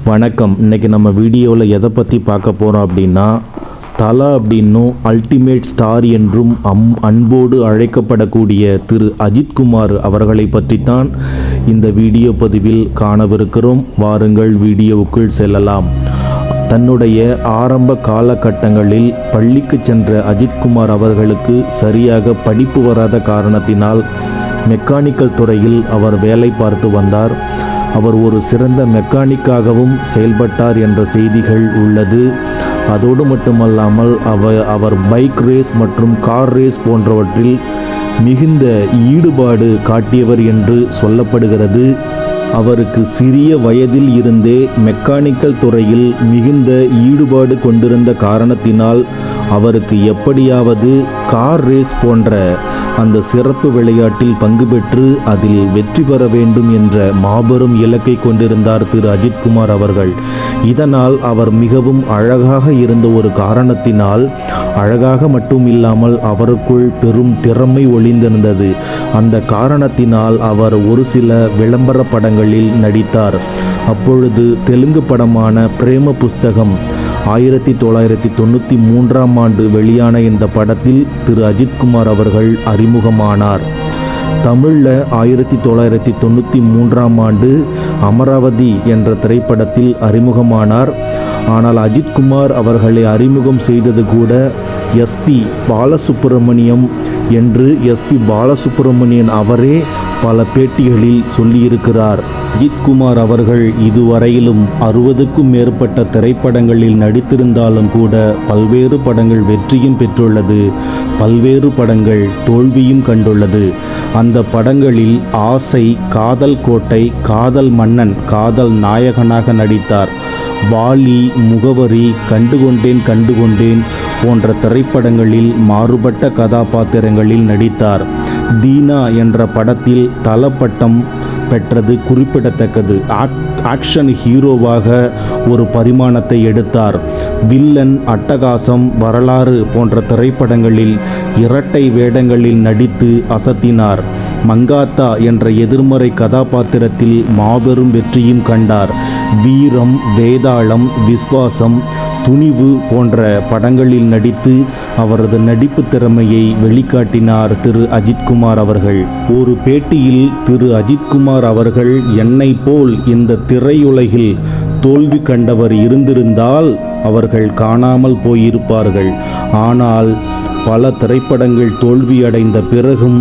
வணக்கம். இன்றைக்கி நம்ம வீடியோவில் எதை பற்றி பார்க்க போகிறோம் அப்படின்னா, தலா அப்படின்னும் அல்டிமேட் ஸ்டார் என்றும் அன்போடு அழைக்கப்படக்கூடிய திரு அஜித்குமார் அவர்களை பற்றித்தான் இந்த வீடியோ பதிவில் காணவிருக்கிறோம். வாருங்கள் வீடியோவுக்குள் செல்லலாம். தன்னுடைய ஆரம்ப காலகட்டங்களில் பள்ளிக்கு சென்ற அஜித்குமார் அவர்களுக்கு சரியாக படிப்பு வராத காரணத்தினால் மெக்கானிக்கல் துறையில் அவர் வேலை பார்த்து வந்தார். அவர் ஒரு சிறந்த மெக்கானிக்காகவும் செயல்பட்டார் என்ற செய்திகள் உள்ளது. அதோடு மட்டுமல்லாமல் அவர் பைக் ரேஸ் மற்றும் கார் ரேஸ் போன்றவற்றில் மிகுந்த ஈடுபாடு காட்டியவர் என்று சொல்லப்படுகிறது. அவருக்கு சிறிய வயதில் இருந்தே மெக்கானிக்கல் துறையில் மிகுந்த ஈடுபாடு கொண்டிருந்த காரணத்தினால் அவருக்கு எப்படியாவது கார் ரேஸ் போன்ற அந்த சிறப்பு விளையாட்டில் பங்கு பெற்று அதில் வெற்றி பெற வேண்டும் என்ற மாபெரும் இலக்கை கொண்டிருந்தார் திரு அஜித்குமார் அவர்கள். இதனால் அவர் மிகவும் அழகாக இருந்த ஒரு காரணத்தினால், அழகாக மட்டும் இல்லாமல் அவருக்குள் பெரும் திறமை ஒளிந்திருந்தது. அந்த காரணத்தினால் அவர் ஒரு சில விளம்பர படங்களில் நடித்தார். அப்பொழுது தெலுங்கு படமான பிரேம புஸ்தகம் 1993ஆம் ஆண்டு வெளியான இந்த படத்தில் திரு அஜித்குமார் அவர்கள் அறிமுகமானார். தமிழில் 1993ஆம் ஆண்டு அமராவதி என்ற திரைப்படத்தில் அறிமுகமானார். ஆனால் அஜித்குமார் அவர்களை அறிமுகம் செய்தது கூட எஸ்பி பாலசுப்ரமணியம் என்று எஸ்பி பாலசுப்ரமணியன் அவரே பல பேட்டிகளில் சொல்லியிருக்கிறார். அஜித்குமார் அவர்கள் இதுவரையிலும் 60க்கும் மேற்பட்ட திரைப்படங்களில் நடித்திருந்தாலும் கூட பல்வேறு படங்கள் வெற்றியும் பெற்றுள்ளது, பல்வேறு படங்கள் தோல்வியும் கண்டுள்ளது. அந்த படங்களில் ஆசை, காதல் கோட்டை, காதல் மன்னன், காதல் நாயகனாக நடித்தார். வாலி, முகவரி, கண்டுகொண்டேன் போன்ற திரைப்படங்களில் மாறுபட்ட கதாபாத்திரங்களில் நடித்தார். தீனா என்ற படத்தில் தலப்பட்டம் பெற்றது குறிப்பிடத்தக்கது. ஆக்ஷன் ஹீரோவாக ஒரு பரிமாணத்தை எடுத்தார். வில்லன், அட்டகாசம், வரலாறு போன்ற திரைப்படங்களில் இரட்டை வேடங்களில் நடித்து அசத்தினார். மங்காத்தா என்ற எதிர்மறை கதாபாத்திரத்தில் மாபெரும் வெற்றியும் கண்டார். வீரம், வேதாளம், விஸ்வாசம், துணிவு போன்ற படங்களில் நடித்து அவரது நடிப்பு திறமையை வெளிக்காட்டினார் திரு அஜித்குமார் அவர்கள். ஒரு பேட்டியில் திரு அஜித்குமார் அவர்கள், என்னை போல் இந்த திரையுலகில் தோல்வி கண்டவர் இருந்திருந்தால் அவர்கள் காணாமல் போயிருப்பார்கள். ஆனால் பல திரைப்படங்கள் தோல்வியடைந்த பிறகும்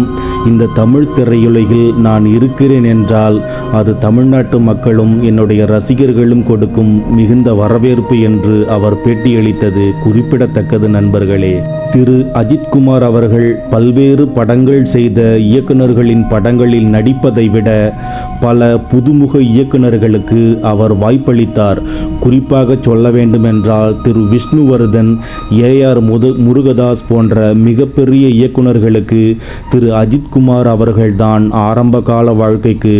இந்த தமிழ் திரையுலகில் நான் இருக்கிறேன் என்றால் அது தமிழ்நாட்டு மக்களும் என்னுடைய ரசிகர்களும் கொடுக்கும் மிகுந்த வரவேற்பு என்று அவர் பேட்டியளித்தது குறிப்பிடத்தக்கது. நண்பர்களே, திரு அஜித்குமார் அவர்கள் பல்வேறு படங்கள் செய்த இயக்குநர்களின் படங்களில் நடிப்பதை விட பல புதுமுக இயக்குநர்களுக்கு அவர் வாய்ப்பளித்தார். குறிப்பாக சொல்ல வேண்டுமென்றால் திரு விஷ்ணுவர்தன், ஏஆர் முருகதாஸ் போன்ற மிகப்பெரிய இயக்குநர்களுக்கு திரு அஜித்குமார் அவர்கள்தான் ஆரம்ப கால வாழ்க்கைக்கு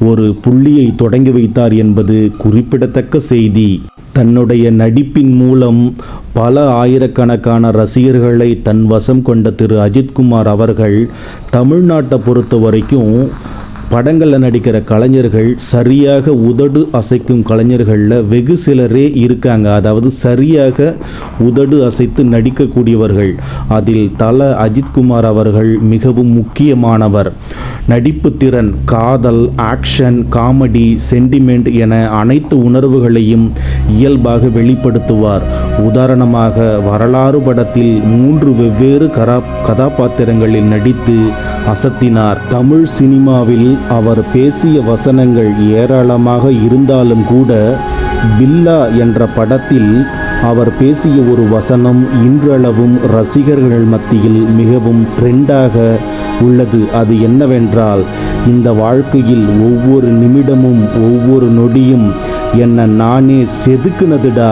ஒரு புள்ளியை தொடங்கி வைத்தார் என்பது குறிப்பிடத்தக்க செய்தி. தன்னுடைய நடிப்பின் மூலம் பல ஆயிரக்கணக்கான ரசிகர்களை தன் வசம் கொண்ட திரு அஜித்குமார் அவர்கள் தமிழ்நாட்டை பொறுத்த வரைக்கும் படங்களில் நடிக்கிற கலைஞர்கள் சரியாக உதடு அசைக்கும் கலைஞர்களில் வெகு சிலரே இருக்காங்க. அதாவது சரியாக உதடு அசைத்து நடிக்கக்கூடியவர்கள். அதில் தல அஜித்குமார் அவர்கள் மிகவும் முக்கியமானவர். நடிப்பு திறன், காதல், ஆக்ஷன், காமெடி, சென்டிமெண்ட் என அனைத்து உணர்வுகளையும் இயல்பாக வெளிப்படுத்துவார். உதாரணமாக வரலாறு படத்தில் 3 வெவ்வேறு கதாபாத்திரங்களில் நடித்து அசத்தினார். தமிழ் சினிமாவில் அவர் பேசிய வசனங்கள் ஏராளமாக இருந்தாலும் கூட பில்லா என்ற படத்தில் அவர் பேசிய ஒரு வசனம் இன்றளவும் ரசிகர்கள் மத்தியில் மிகவும் ட்ரெண்டாக உள்ளது. அது என்னவென்றால், இந்த வாழ்க்கையில் ஒவ்வொரு நிமிடமும் ஒவ்வொரு நொடியும் என்ன நானே செதுக்குனதுடா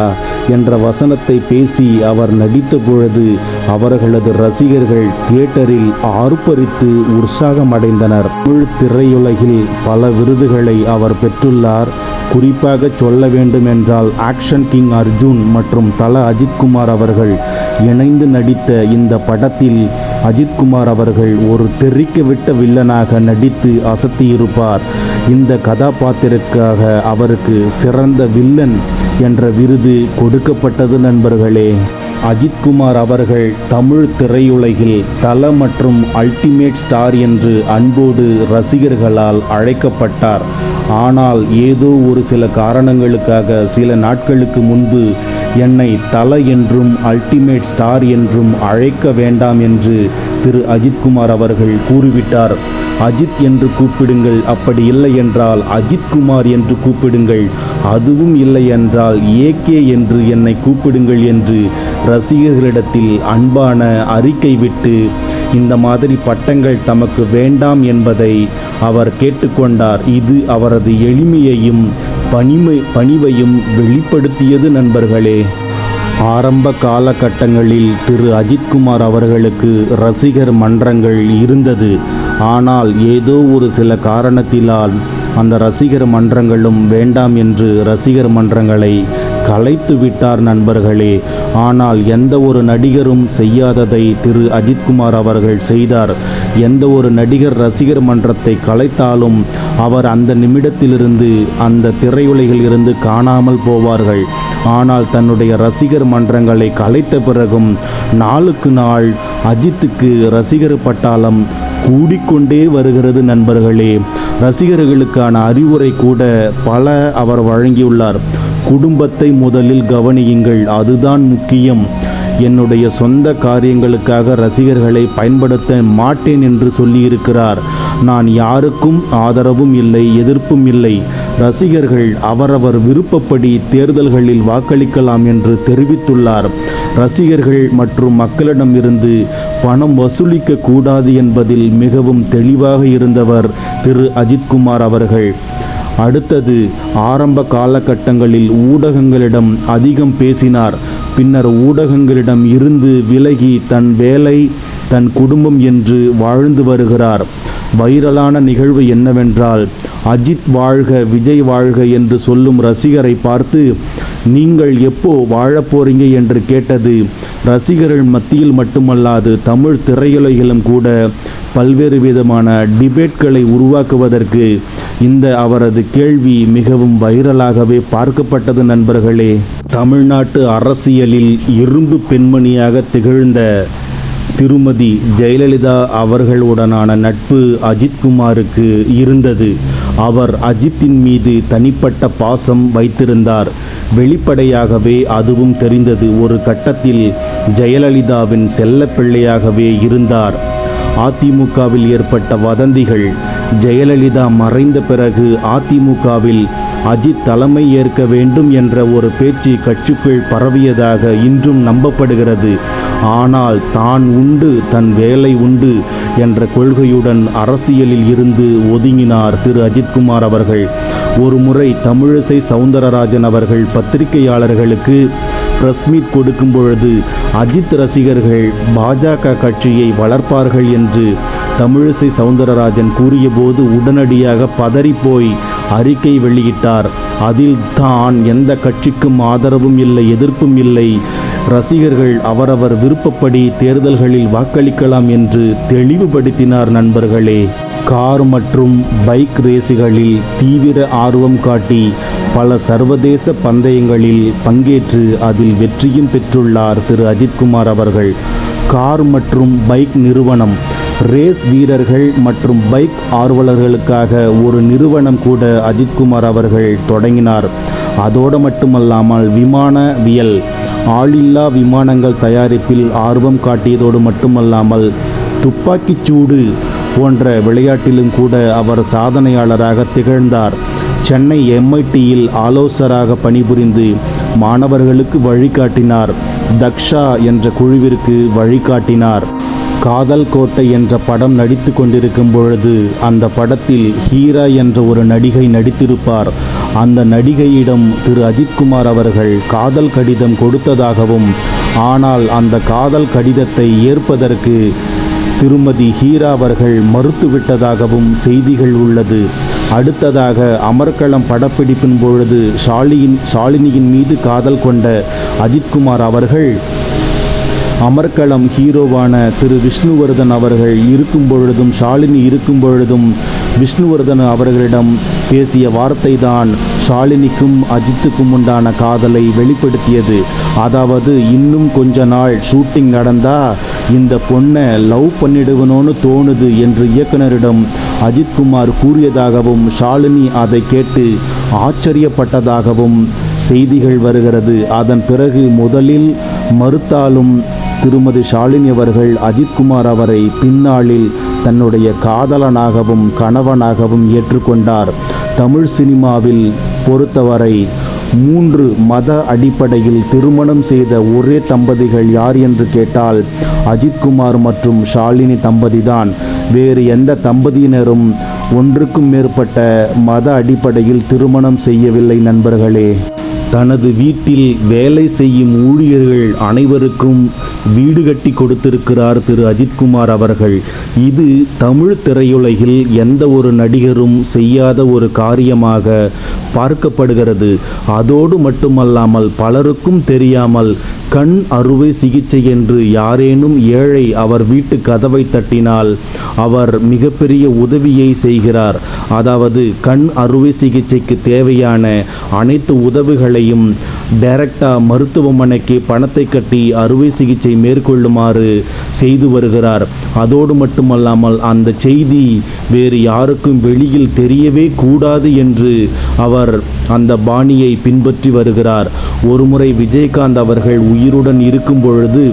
என்ற வசனத்தை பேசி அவர் நடித்த பொழுது அவர்களது ரசிகர்கள் தியேட்டரில் ஆர்ப்பரித்து உற்சாகமடைந்தனர். தமிழ் திரையுலகில் பல விருதுகளை அவர் பெற்றுள்ளார். குறிப்பாக சொல்ல வேண்டுமென்றால் ஆக்ஷன் கிங் அர்ஜுன் மற்றும் தல அஜித்குமார் அவர்கள் இணைந்து நடித்த இந்த படத்தில் அஜித்குமார் அவர்கள் ஒரு தெறிக்க விட்ட வில்லனாக நடித்து அசத்தியிருப்பார். இந்த கதாபாத்திரத்திற்காக அவருக்கு சிறந்த வில்லன் என்ற விருது கொடுக்கப்பட்டது நண்பர்களே. அஜித்குமார் அவர்கள் தமிழ் திரையுலகில் தல மற்றும் அல்டிமேட் ஸ்டார் என்று அன்போடு ரசிகர்களால் அழைக்கப்பட்டார். ஆனால் ஏதோ ஒரு சில காரணங்களுக்காக சில நாட்களுக்கு முன்பு என்னை தல என்றும் அல்டிமேட் ஸ்டார் என்றும் அழைக்க வேண்டாம் என்று திரு அஜித்குமார் அவர்கள் கூறிவிட்டார். அஜித் என்று கூப்பிடுங்கள், அப்படி இல்லை என்றால் அஜித்குமார் என்று கூப்பிடுங்கள், அதுவும் இல்லை என்றால் ஏகே என்று என்னை கூப்பிடுங்கள் என்று ரசிகர்களிடத்தில் அன்பான அறிக்கை விட்டு இந்த மாதிரி பட்டங்கள் தமக்கு வேண்டாம் என்பதை அவர் கேட்டுக்கொண்டார். இது அவரது எளிமையையும் பணிவையும் வெளிப்படுத்தியது நண்பர்களே. ஆரம்ப காலகட்டங்களில் திரு அஜித்குமார் அவர்களுக்கு ரசிகர் மன்றங்கள் இருந்தது. ஆனால் ஏதோ ஒரு சில காரணத்தினால் அந்த ரசிகர் மன்றங்களும் வேண்டாம் என்று ரசிகர் மன்றங்களை கலைத்து விட்டார் நண்பர்களே. ஆனால் எந்த ஒரு நடிகரும் செய்யாததை திரு அஜித்குமார் அவர்கள் செய்தார். எந்த ஒரு நடிகர் ரசிகர் மன்றத்தை கலைத்தாலும் அவர் அந்த நிமிடத்திலிருந்து அந்த திரையுலகில் இருந்து காணாமல் போவார்கள். ஆனால் தன்னுடைய ரசிகர் மன்றங்களை கலைத்த பிறகும் நாளுக்கு நாள் அஜித்துக்கு ரசிகர் பட்டாளம் கூடிக்கொண்டே வருகிறது நண்பர்களே. ரசிகர்களுக்கான அறிவுரை கூட பல அவர் வழங்கியுள்ளார். குடும்பத்தை முதலில் கவனியுங்கள், அதுதான் முக்கியம். என்னுடைய சொந்த காரியங்களுக்காக ரசிகர்களை பயன்படுத்த மாட்டேன் என்று சொல்லியிருக்கிறார். நான் யாருக்கும் ஆதரவும் இல்லை, எதிர்ப்பும் இல்லை. ரசிகர்கள் அவரவர் விருப்பப்படி தேர்தல்களில் வாக்களிக்கலாம் என்று தெரிவித்துள்ளார். ரசிகர்கள் மற்றும் மக்களிடமிருந்து பணம் வசூலிக்க கூடாது என்பதில் மிகவும் தெளிவாக இருந்தவர் திரு அஜித்குமார் அவர்கள். அடுத்தது, ஆரம்ப காலகட்டங்களில் ஊடகங்களிடம் அதிகம் பேசினார். பின்னர் ஊடகங்களிடம் இருந்து விலகி தன் வேலை, தன் குடும்பம் என்று வாழ்ந்து வருகிறார். வைரலான நிகழ்வு என்னவென்றால், அஜித் வாழ்க விஜய் வாழ்க என்று சொல்லும் ரசிகரை பார்த்து நீங்கள் எப்போ வாழப் போறீங்க என்று கேட்டது ரசிகர்கள் மத்தியில் மட்டுமல்லாது தமிழ் திரையுலகிலும் கூட பல்வேறு விதமான டிபேட்களை உருவாக்குவதற்கு இந்த அவரது கேள்வி மிகவும் வைரலாகவே பார்க்கப்பட்டது நண்பர்களே. தமிழ்நாட்டு அரசியலில் இரும்பு பெண்மணியாக திகழ்ந்த திருமதி ஜெயலலிதா அவர்களுடனான நட்பு அஜித்குமாருக்கு இருந்தது. அவர் அஜித்தின் மீது தனிப்பட்ட பாசம் வைத்திருந்தார். வெளிப்படையாகவே அதுவும் தெரிந்தது. ஒரு கட்டத்தில் ஜெயலலிதாவின் செல்லப்பிள்ளையாகவே இருந்தார். அதிமுகவில் ஏற்பட்ட வதந்திகள், ஜெயலலிதா மறைந்த பிறகு அதிமுகவில் அஜித் தலைமை ஏற்க வேண்டும் என்ற ஒரு பேச்சு கட்சிக்குள் பரவியதாக இன்றும் நம்பப்படுகிறது. ஆனால் தான் உண்டு, தன் வேலை உண்டு என்ற கொள்கையுடன் அரசியலில் இருந்து ஒதுங்கினார் திரு அஜித்குமார் அவர்கள். ஒரு முறை தமிழிசை சவுந்தரராஜன் அவர்கள் பத்திரிகையாளர்களுக்கு பிரஸ் மீட் கொடுக்கும் பொழுது அஜித் ரசிகர்கள் பாஜக கட்சியை வளர்ப்பார்கள் என்று தமிழிசை சவுந்தரராஜன் கூறியபோது உடனடியாக பதறிப்போய் அறிக்கை வெளியிட்டார். அதில் தான் எந்த கட்சிக்கும் ஆதரவும் இல்லை, எதிர்ப்பும் இல்லை, ரசிகர்கள் அவரவர் விருப்பப்படி தேர்தல்களில் வாக்களிக்கலாம் என்று தெளிவுபடுத்தினார் நண்பர்களே. கார் மற்றும் பைக் ரேசுகளில் தீவிர ஆர்வம் காட்டி பல சர்வதேச பந்தயங்களில் பங்கேற்று அதில் வெற்றியும் பெற்றுள்ளார் திரு அஜித்குமார் அவர்கள். கார் மற்றும் பைக் நிறுவனம், ரேஸ் வீரர்கள் மற்றும் பைக் ஆர்வலர்களுக்காக ஒரு நிறுவனம் கூட அஜித்குமார் அவர்கள் தொடங்கினார். அதோடு மட்டுமல்லாமல் விமானவியல், ஆளில்லா விமானங்கள் தயாரிப்பில் ஆர்வம் காட்டியதோடு மட்டுமல்லாமல் துப்பாக்கிச்சூடு போன்ற விளையாட்டிலும் கூட அவர் சாதனையாளராக திகழ்ந்தார். சென்னை MITயில் ஆலோசகராக பணிபுரிந்து மாணவர்களுக்கு வழிகாட்டினார். தக்ஷா என்ற குழுவிற்கு வழிகாட்டினார். காதல் கோட்டை என்ற படம் நடித்து கொண்டிருக்கும் பொழுது அந்த படத்தில் ஹீரா என்ற ஒரு நடிகை நடித்திருப்பார். அந்த நடிகையிடம் திரு அஜித்குமார் அவர்கள் காதல் கடிதம் கொடுத்ததாகவும், ஆனால் அந்த காதல் கடிதத்தை ஏற்பதற்கு திருமதி ஹீரா அவர்கள் மறுத்துவிட்டதாகவும் செய்திகள் உள்ளது. அடுத்ததாக அமர்க்களம் படப்பிடிப்பின் பொழுது ஷாலினியின் மீது காதல் கொண்ட அஜித்குமார் அவர்கள் அமர்க்களம் ஹீரோவான திரு விஷ்ணுவர்தன் அவர்கள் இருக்கும் பொழுதும், ஷாலினி இருக்கும் பொழுதும் விஷ்ணுவர்தன் அவர்களிடம் பேசிய வார்த்தை தான் ஷாலினிக்கும் அஜித்துக்கும் உண்டான காதலை வெளிப்படுத்தியது. அதாவது இன்னும் கொஞ்ச நாள் ஷூட்டிங் நடந்தா இந்த பொண்ணை லவ் பண்ணிடுவனோன்னு தோணுது என்று இயக்குனரிடம் அஜித்குமார் கூறியதாகவும் ஷாலினி அதை கேட்டு ஆச்சரியப்பட்டதாகவும் செய்திகள் வருகிறது. அதன் பிறகு முதலில் மறுத்தாலும் திருமதி ஷாலினி அவர்கள் அஜித்குமார் அவரை பின்னாளில் தன்னுடைய காதலனாகவும் கணவனாகவும் ஏற்றுக்கொண்டார். தமிழ் சினிமாவில் பொறுத்தவரை 3 மத அடிப்படையில் திருமணம் செய்த ஒரே தம்பதிகள் யார் என்று கேட்டால் அஜித்குமார் மற்றும் ஷாலினி தம்பதிதான். வேறு எந்த தம்பதியினரும் ஒன்றுக்கும் மேற்பட்ட மத அடிப்படையில் திருமணம் செய்யவில்லை நண்பர்களே. தனது வீட்டில் வேலை செய்யும் ஊழியர்கள் அனைவருக்கும் வீடு கட்டி கொடுத்திருக்கிறார் திரு அஜித்குமார் அவர்கள். இது தமிழ் திரையுலகில் எந்த ஒரு நடிகரும் செய்யாத ஒரு காரியமாக பார்க்கப்படுகிறது. அதோடு மட்டுமல்லாமல் பலருக்கும் தெரியாமல் கண் அறுவை சிகிச்சை என்று யாரேனும் ஏழை அவர் வீட்டு கதவை தட்டினால் அவர் மிகப்பெரிய உதவியை செய்கிறார். அதாவது கண் அறுவை சிகிச்சைக்கு தேவையான அனைத்து உதவிகளையும் டைரக்டாக மருத்துவமனைக்கு பணத்தை கட்டி அறுவை சிகிச்சை மேற்கொள்ளுமாறு செய்து வருகிறார். அதோடு மட்டுமல்லாமல் அந்த செய்தி வேறு யாருக்கும் வெளியில் தெரியவே கூடாது என்று அவர் அந்த பாணியை பின்பற்றி வருகிறார். ஒருமுறை விஜயகாந்த் அவர்கள் உயிருடன் இருக்கும் பொழுது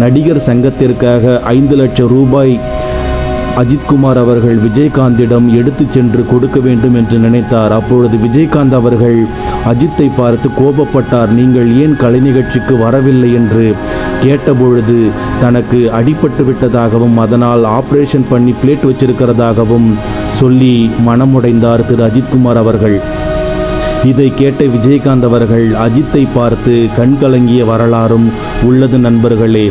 நடிகர் சங்கத்திற்காக 5 லட்சம் ரூபாய் அஜித்குமார் அவர்கள் விஜயகாந்திடம் எடுத்து சென்று கொடுக்க வேண்டும் என்று நினைத்தார். அப்பொழுது விஜயகாந்த் அவர்கள் அஜித்தை பார்த்து கோபப்பட்டார். நீங்கள் ஏன் கலை நிகழ்ச்சிக்கு வரவில்லை என்று கேட்டபொழுது தனக்கு அடிபட்டு விட்டதாகவும் அதனால் ஆப்ரேஷன் பண்ணி பிளேட் வச்சிருக்கிறதாகவும் சொல்லி மனமுடைந்தார் திரு அஜித்குமார் அவர்கள். இதை கேட்ட விஜயகாந்த் அவர்கள் அஜித்தை பார்த்து கண்கலங்கிய வரலாறும் உள்ளது நண்பர்களே.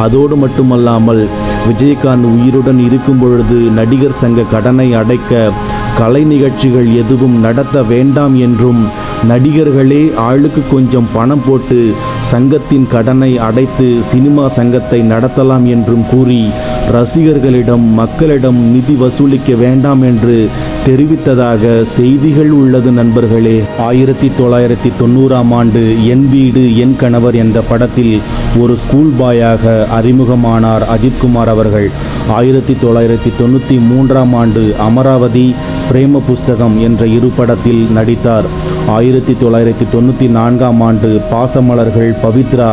அதோடு மட்டுமல்லாமல் விஜயகாந்த் உயிருடன் இருக்கும் பொழுது நடிகர் சங்க கடனை அடைக்க கலை நிகழ்ச்சிகள் எதுவும் நடத்த வேண்டாம் என்றும் நடிகர்களே ஆளுக்கு கொஞ்சம் பணம் போட்டு சங்கத்தின் கடனை அடைத்து சினிமா சங்கத்தை நடத்தலாம் என்றும் கூறி ரசிகர்களிடம் மக்களிடம் நிதி வசூலிக்க வேண்டாம் என்று தெரிவித்ததாக செய்திகள் உள்ளது நண்பர்களே. 1990ஆம் ஆண்டு என் வீடு என் கணவர் என்ற படத்தில் ஒரு ஸ்கூல் பாயாக அறிமுகமானார் அஜித்குமார் அவர்கள். 1993ஆம் ஆண்டு அமராவதி பிரேம புஸ்தகம் என்ற 2 படத்தில் நடித்தார். 1994ஆம் ஆண்டு பாசமலர்கள் பவித்ரா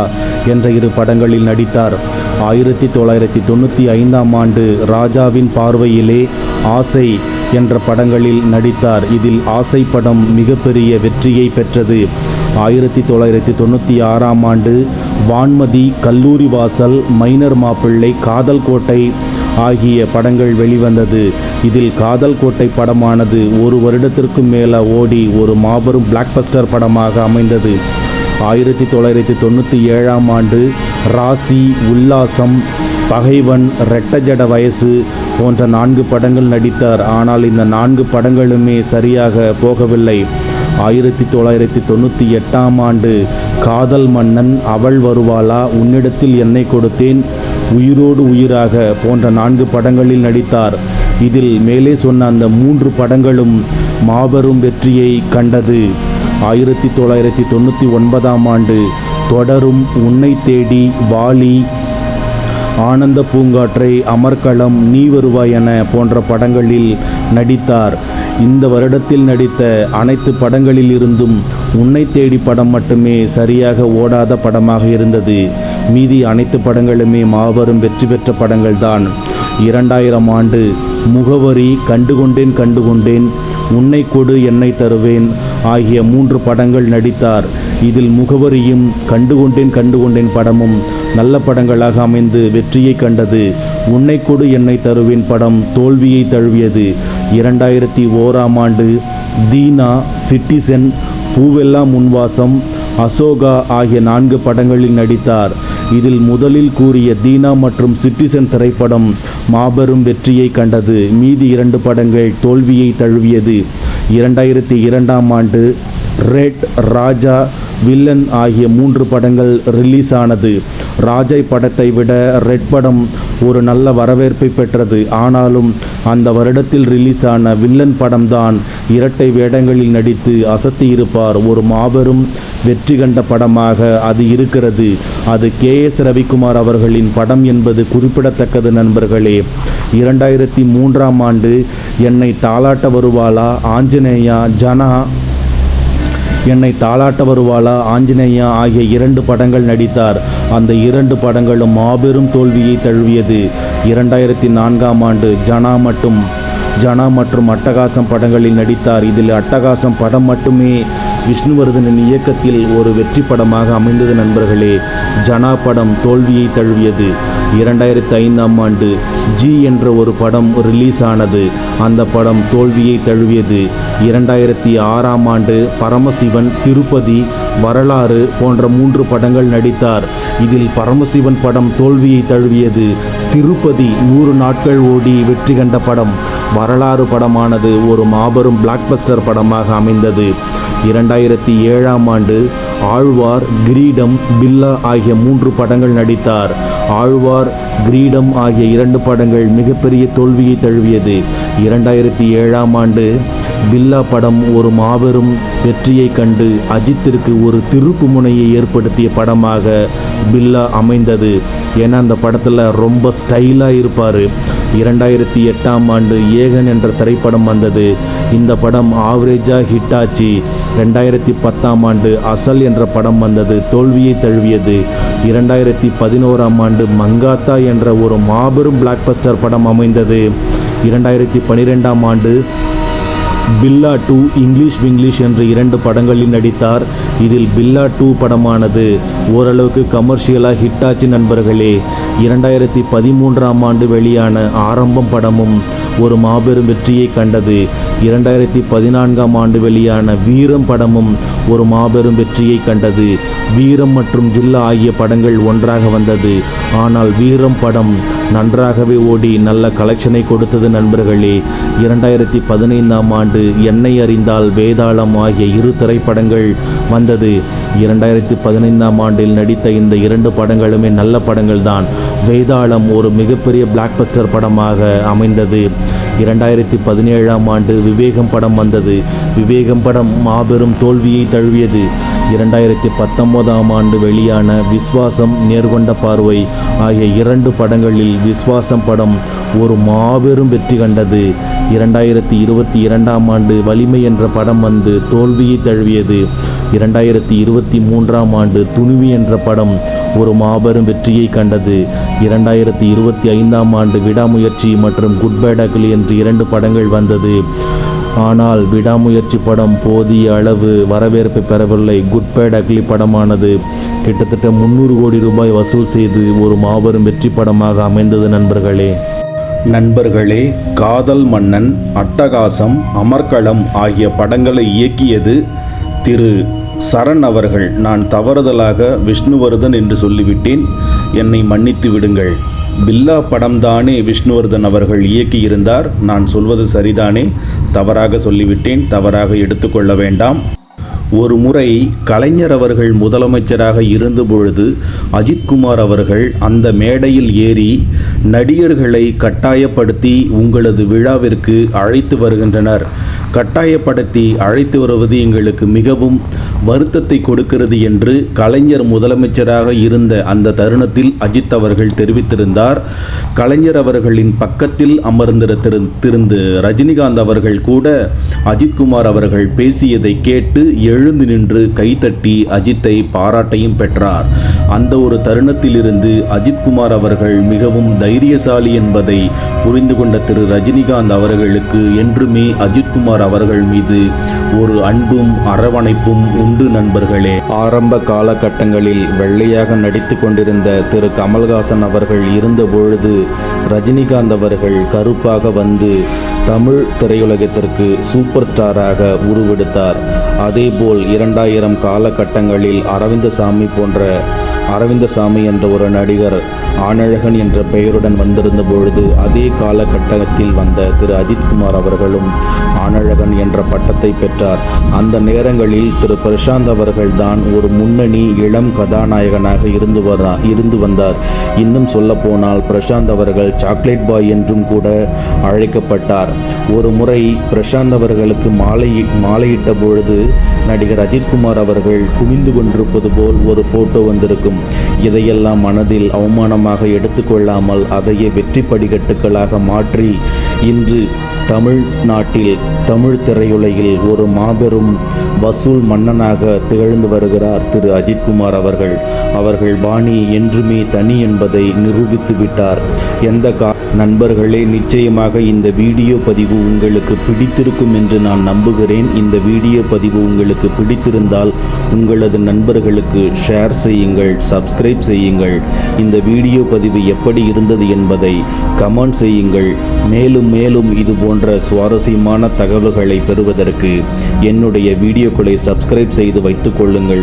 என்ற 2 படங்களில் நடித்தார். 1995ஆம் ஆண்டு ராஜாவின் பார்வையிலே ஆசை என்ற படங்களில் நடித்தார். இதில் ஆசை படம் மிகப்பெரிய வெற்றியை பெற்றது. 1996ஆம் ஆண்டு வான்மதி, கல்லூரி வாசல், மைனர் மாப்பிள்ளை, காதல் கோட்டை ஆகிய படங்கள் வெளிவந்தது. இதில் காதல் கோட்டை படமானது 1 வருடத்திற்கும் மேலே ஓடி ஒரு மாபெரும் பிளாக்பஸ்டர் படமாக அமைந்தது. 1997ஆம் ஆண்டு ராசி, உல்லாசம், பகைவன், ரெட்டஜட வயசு போன்ற 4 படங்கள் நடித்தார். ஆனால் இந்த 4 படங்களுமே சரியாக போகவில்லை. 1998ஆம் ஆண்டு காதல் மன்னன், அவள் வருவாளா, உன்னிடத்தில் என்னை கொடுத்தேன், உயிரோடு உயிராக போன்ற 4 படங்களில் நடித்தார். இதில் மேலே சொன்ன அந்த 3 படங்களும் மாபெரும் வெற்றியை கண்டது. 1999ஆம் ஆண்டு தொடரும், உன்னை தேடி, வாலி, ஆனந்த பூங்காற்றை, அமர்க்களம், நீ வருவாய் என போன்ற படங்களில் நடித்தார். இந்த வருடத்தில் நடித்த அனைத்து படங்களில் இருந்தும் உன்னை தேடி படம் மட்டுமே சரியாக ஓடாத படமாக இருந்தது. மீதி அனைத்து படங்களுமே மாபெரும் வெற்றி பெற்ற படங்கள்தான். 2000ஆம் ஆண்டு முகவரி, கண்டுகொண்டேன், உன்னை கொடு என்னை தருவேன் ஆகிய 3 படங்கள் நடித்தார். இதில் முகவரியும் கண்டுகொண்டேன் படமும் நல்ல படங்களாக அமைந்து வெற்றியை கண்டது. உன்னை கொடு என்னை தருவேன் படம் தோல்வியை தழுவியது. 2001ஆம் ஆண்டு தீனா, சிட்டிசன், பூவெல்லாம் முன்வாசம், அசோகா ஆகிய 4 படங்களில் நடித்தார். இதில் முதலில் கூறிய தீனா மற்றும் சிட்டிசன் திரைப்படம் மாபெரும் வெற்றியை கண்டது. மீதி 2 படங்கள் தோல்வியை தழுவியது. 2002ஆம் ஆண்டு ரெட், ராஜா, வில்லன் ஆகிய 3 படங்கள் ரிலீஸ் ஆனது. ராஜா படத்தை விட ரெட் படம் ஒரு நல்ல வரவேற்பை பெற்றது. ஆனாலும் அந்த வருடத்தில் ரிலீஸ் ஆன வில்லன் படம்தான் இரட்டை வேடங்களில் நடித்து அசத்தியிருப்பார். ஒரு மாபெரும் வெற்றி கண்ட படமாக அது இருக்கிறது. அது KS ரவிக்குமார் அவர்களின் படம் என்பது குறிப்பிடத்தக்கது நண்பர்களே. 2003ஆம் ஆண்டு என்னை தாலாட்ட வருவாளா, ஆஞ்சநேயா, ஜனா, என்னை தாலாட்ட வருவாளா, ஆஞ்சநேயா ஆகிய 2 படங்கள் நடித்தார். அந்த 2 படங்களும் மாபெரும் தோல்வியை தழுவியது. 2004ஆம் ஆண்டு ஜனா மற்றும் அட்டகாசம் படங்களில் நடித்தார். இதில் அட்டகாசம் படம் மட்டுமே விஷ்ணுவர்தனின் இயக்கத்தில் ஒரு வெற்றி படமாக அமைந்தது நண்பர்களே. ஜனா படம் தோல்வியை தழுவியது. 2005ஆம் ஆண்டு ஜி என்ற ஒரு படம் ரிலீஸ் ஆனது. அந்த படம் தோல்வியை தழுவியது. 2006ஆம் ஆண்டு பரமசிவன், திருப்பதி, வரலாறு போன்ற 3 படங்கள் நடித்தார். இதில் பரமசிவன் படம் தோல்வியை தழுவியது. திருப்பதி 100 நாட்கள் ஓடி வெற்றி கண்ட படம். வரலாறு படமானது ஒரு மாபெரும் பிளாக்பஸ்டர் படமாக அமைந்தது. 2007ஆம் ஆண்டு ஆழ்வார், கிரீடம், பில்லா ஆகிய 3 படங்கள் நடித்தார். ஆழ்வார், கிரீடம் ஆகிய 2 படங்கள் மிகப்பெரிய தோல்வியை தழுவியது. 2007ஆம் ஆண்டு பில்லா படம் ஒரு மாபெரும் வெற்றியை கண்டு அஜித்திற்கு ஒரு திருப்பு முனையை ஏற்படுத்திய படமாக பில்லா அமைந்தது. ஏன்னா அந்த படத்தில் ரொம்ப ஸ்டைலாக இருப்பார். 2008ஆம் ஆண்டு ஏகன் என்ற திரைப்படம் வந்தது. இந்த படம் ஆவரேஜாக ஹிட் ஆச்சு. 2010ஆம் ஆண்டு அசல் என்ற படம் வந்தது, தோல்வியை தழுவியது. 2011ஆம் ஆண்டு மங்காத்தா என்ற ஒரு மாபெரும் பிளாக்பஸ்டர் படம் அமைந்தது. 2012ஆம் ஆண்டு பில்லா 2 இங்கிலீஷ் விங்கிலீஷ் என்ற 2 படங்களில் நடித்தார். இதில் பில்லா 2 படமானது ஓரளவுக்கு கமர்ஷியலாக ஹிட் ஆச்சு நண்பர்களே. 2013ஆம் ஆண்டு வெளியான ஆரம்பம் படமும் ஒரு மாபெரும் வெற்றியை கண்டது. 2014ஆம் ஆண்டு வெளியான வீரம் படமும் ஒரு மாபெரும் வெற்றியை கண்டது. வீரம் மற்றும் ஜில்லா ஆகிய படங்கள் ஒன்றாக வந்தது. ஆனால் வீரம் படம் நன்றாகவே ஓடி நல்ல கலெக்ஷனை கொடுத்தது நண்பர்களே. 2015ஆம் ஆண்டு என்னை அறிந்தால், வேதாளம் ஆகிய 2 திரைப்படங்கள் வந்தது. 2015ஆம் ஆண்டில் நடித்த இந்த 2 படங்களுமே நல்ல படங்கள் தான். வேதாளம் ஒரு மிகப்பெரிய பிளாக்பஸ்டர் படமாக அமைந்தது. 2017ஆம் ஆண்டு விவேகம் படம் வந்தது. விவேகம் படம் மாபெரும் தோல்வியை தழுவியது. 2019ஆம் ஆண்டு வெளியான விஸ்வாசம், நேர்கொண்ட பார்வை ஆகிய 2 படங்களில் விஸ்வாசம் படம் ஒரு மாபெரும் வெற்றி கண்டது. 2022ஆம் ஆண்டு வலிமை என்ற படம் வந்து தோல்வியை தழுவியது. 2023ஆம் ஆண்டு துணிவு என்ற படம் ஒரு மாபெரும் வெற்றியை கண்டது. 2025ஆம் ஆண்டு விடாமுயற்சி மற்றும் குட் பேட் அக்லி என்று 2 படங்கள் வந்தது. ஆனால் விடாமுயற்சி படம் போதிய அளவு வரவேற்பை பெறவில்லை. குட் பேட் அக்லி படமானது கிட்டத்தட்ட 300 கோடி ரூபாய் வசூல் செய்து ஒரு மாபெரும் வெற்றி படமாக அமைந்தது நண்பர்களே. காதல் மன்னன், அட்டகாசம், அமர்க்களம் ஆகிய படங்களை இயக்கியது திரு சரண் அவர்கள். நான் தவறுதலாக விஷ்ணுவர்தன் என்று சொல்லிவிட்டேன், என்னை மன்னித்து விடுங்கள். பில்லா படம்தானே விஷ்ணுவர்தன் அவர்கள் இயக்கியிருந்தார். நான் சொல்வது சரிதானே? தவறாக சொல்லிவிட்டேன், தவறாக எடுத்துக்கொள்ள வேண்டாம். ஒரு முறை கலைஞர் அவர்கள் முதலமைச்சராக இருந்தபொழுது அஜித்குமார் அவர்கள் அந்த மேடையில் ஏறி நடிகர்களை கட்டாயப்படுத்தி உங்களது விழாவிற்கு அழைத்து வருகின்றனர், கட்டாயப்படுத்தி அழைத்து வருவது எங்களுக்கு மிகவும் வருத்தத்தை கொடுக்கிறது என்று கலைஞர் முதலமைச்சராக இருந்த அந்த தருணத்தில் அஜித் அவர்கள் தெரிவித்திருந்தார். கலைஞர் அவர்களின் பக்கத்தில் அமர்ந்திருந்த ரஜினிகாந்த் அவர்கள் கூட அஜித்குமார் அவர்கள் பேசியதை கேட்டு எழுந்து நின்று கைத்தட்டி அஜித்தை பாராட்டையும் பெற்றார். அந்த ஒரு தருணத்திலிருந்து அஜித்குமார் அவர்கள் மிகவும் தைரியசாலி என்பதை புரிந்து கொண்ட திரு ரஜினிகாந்த் அவர்களுக்கு என்றுமே அஜித்குமார் அவர்கள் மீது ஒரு அன்பும் அரவணைப்பும் உண்டு நண்பர்களே. ஆரம்ப காலகட்டங்களில் வெள்ளையாக நடித்து கொண்டிருந்த திரு கமல்ஹாசன் அவர்கள் இருந்தபொழுது ரஜினிகாந்த் அவர்கள் கருப்பாக வந்து தமிழ் திரையுலகத்திற்கு சூப்பர் ஸ்டாராக உருவெடுத்தார். அதேபோல் 2000 காலகட்டங்களில் அரவிந்தசாமி என்ற ஒரு நடிகர் ஆனழகன் என்ற பெயருடன் வந்திருந்த பொழுது அதே காலகட்டத்தில் வந்த திரு அஜித்குமார் அவர்களும் ஆனழகன் என்ற பட்டத்தை பெற்றார். அந்த நேரங்களில் திரு பிரசாந்த் அவர்கள்தான் ஒரு முன்னணி இளம் கதாநாயகனாக இருந்து வந்தார். இன்னும் சொல்ல போனால் பிரசாந்த் அவர்கள் சாக்லேட் பாய் என்றும் கூட அழைக்கப்பட்டார். ஒரு முறை பிரசாந்த் அவர்களுக்கு மாலையிட்ட பொழுது நடிகர் அஜித்குமார் அவர்கள் குனிந்து கொண்டிருப்பது போல் ஒரு போட்டோ வந்திருக்கும். இதையெல்லாம் மனதில் அவமானமாக எடுத்துக்கொள்ளாமல் அதையே வெற்றி படிக்கட்டுகளாக மாற்றி இன்று தமிழ்நாட்டில் தமிழ் திரையுலகில் ஒரு மாபெரும் வசூல் மன்னனாக திகழ்ந்து வருகிறார் திரு அஜித்குமார் அவர்கள் பாணி என்றுமே தனி என்பதை நிரூபித்து விட்டார். நண்பர்களே, நிச்சயமாக இந்த வீடியோ பதிவு உங்களுக்கு பிடித்திருக்கும் என்று நான் நம்புகிறேன். இந்த வீடியோ பதிவு உங்களுக்கு பிடித்திருந்தால் உங்களது நண்பர்களுக்கு ஷேர் செய்யுங்கள், சப்ஸ்கிரைப் செய்யுங்கள். இந்த வீடியோ பதிவு எப்படி இருந்தது என்பதை கமெண்ட் செய்யுங்கள். மேலும் இது போன்ற சுவாரஸ்யமான தகவல்களை பெறுவதற்கு என்னுடைய வீடியோக்களை சப்ஸ்கிரைப் செய்து வைத்துக் கொள்ளுங்கள்.